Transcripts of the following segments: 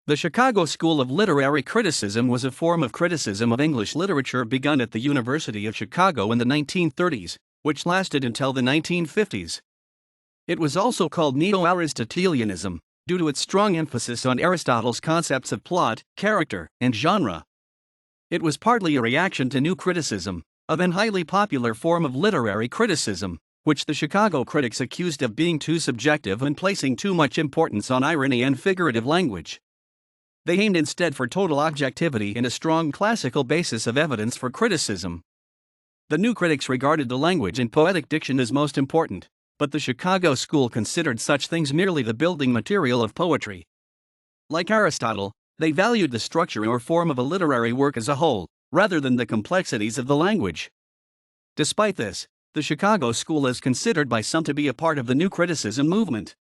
The Chicago School of Literary Criticism was a form of criticism of English literature begun at the University of Chicago in the 1930s, which lasted until the 1950s. It was also called Neo-Aristotelianism, due to its strong emphasis on Aristotle's concepts of plot, character, and genre. It was partly a reaction to new criticism, a then highly popular form of literary criticism, which the Chicago critics accused of being too subjective and placing too much importance on irony and figurative language. They aimed instead for total objectivity and a strong classical basis of evidence for criticism. The new critics regarded the language and poetic diction as most important, but the Chicago school considered such things merely the building material of poetry. Like Aristotle, they valued the structure or form of a literary work as a whole, rather than the complexities of the language. Despite this, the Chicago school is considered by some to be a part of the new criticism movement.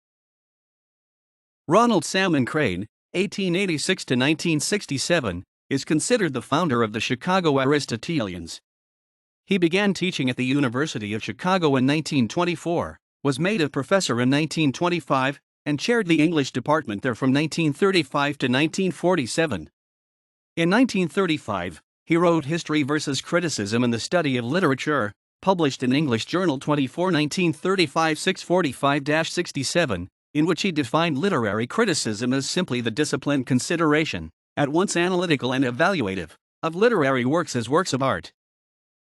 Ronald Salmon Crane, 1886 to 1967, is considered the founder of the Chicago Aristotelians. He began teaching at the University of Chicago in 1924, was made a professor in 1925, and chaired the English department there from 1935 to 1947. In 1935, he wrote History versus Criticism in the Study of Literature, published in English Journal 24 1935 645-67, in which he defined literary criticism as simply the disciplined consideration, at once analytical and evaluative, of literary works as works of art.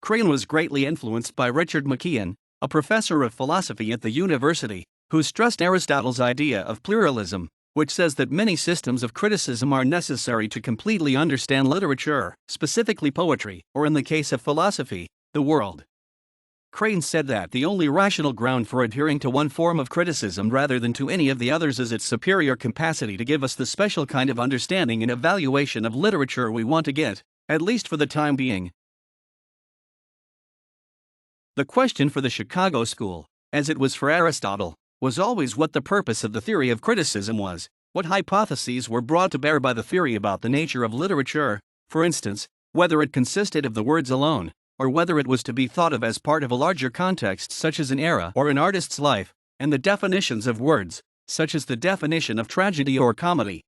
Crane was greatly influenced by Richard McKeon, a professor of philosophy at the university, who stressed Aristotle's idea of pluralism, which says that many systems of criticism are necessary to completely understand literature, specifically poetry, or in the case of philosophy, the world. Crane said that the only rational ground for adhering to one form of criticism rather than to any of the others is its superior capacity to give us the special kind of understanding and evaluation of literature we want to get, at least for the time being. The question for the Chicago School, as it was for Aristotle, was always what the purpose of the theory of criticism was, what hypotheses were brought to bear by the theory about the nature of literature, for instance, whether it consisted of the words alone, or whether it was to be thought of as part of a larger context such as an era or an artist's life, and the definitions of words, such as the definition of tragedy or comedy.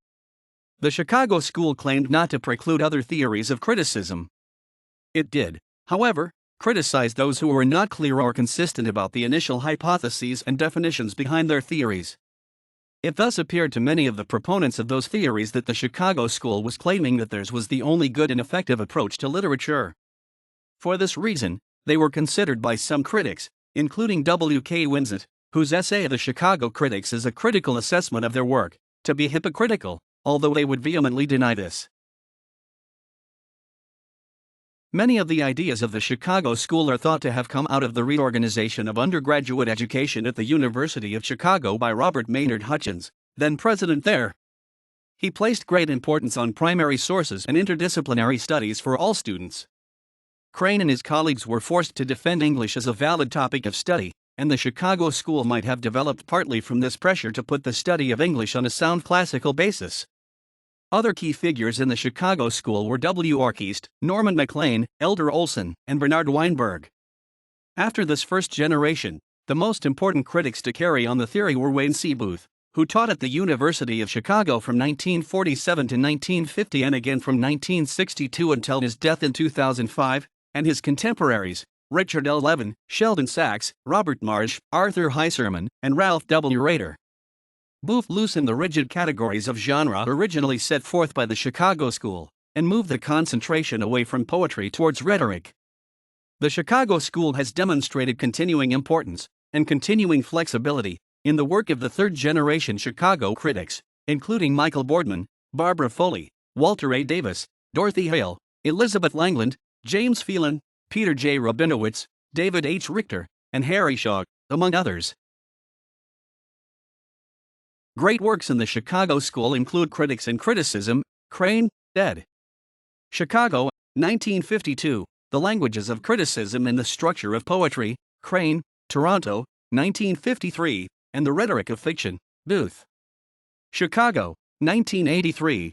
The Chicago School claimed not to preclude other theories of criticism. It did, however, criticize those who were not clear or consistent about the initial hypotheses and definitions behind their theories. It thus appeared to many of the proponents of those theories that the Chicago School was claiming that theirs was the only good and effective approach to literature. For this reason, they were considered by some critics, including W. K. Winsett, whose essay of the Chicago Critics is a critical assessment of their work, to be hypocritical, although they would vehemently deny this. Many of the ideas of the Chicago School are thought to have come out of the reorganization of undergraduate education at the University of Chicago by Robert Maynard Hutchins, then president there. He placed great importance on primary sources and interdisciplinary studies for all students. Crane and his colleagues were forced to defend English as a valid topic of study, and the Chicago School might have developed partly from this pressure to put the study of English on a sound classical basis. Other key figures in the Chicago School were W. Orkeast, Norman MacLean, Elder Olson, and Bernard Weinberg. After this first generation, the most important critics to carry on the theory were Wayne C. Booth, who taught at the University of Chicago from 1947 to 1950 and again from 1962 until his death in 2005, and his contemporaries, Richard L. Levin, Sheldon Sachs, Robert Marsh, Arthur Heiserman, and Ralph W. Rader. Booth loosened the rigid categories of genre originally set forth by the Chicago School, and moved the concentration away from poetry towards rhetoric. The Chicago School has demonstrated continuing importance, and continuing flexibility, in the work of the third-generation Chicago critics, including Michael Boardman, Barbara Foley, Walter A. Davis, Dorothy Hale, Elizabeth Langland, James Phelan, Peter J. Rabinowitz, David H. Richter, and Harry Shaw, among others. Great works in the Chicago School include Critics and Criticism, Crane, ed. Chicago, 1952, The Languages of Criticism and the Structure of Poetry, Crane, Toronto, 1953, and The Rhetoric of Fiction, Booth. Chicago, 1983,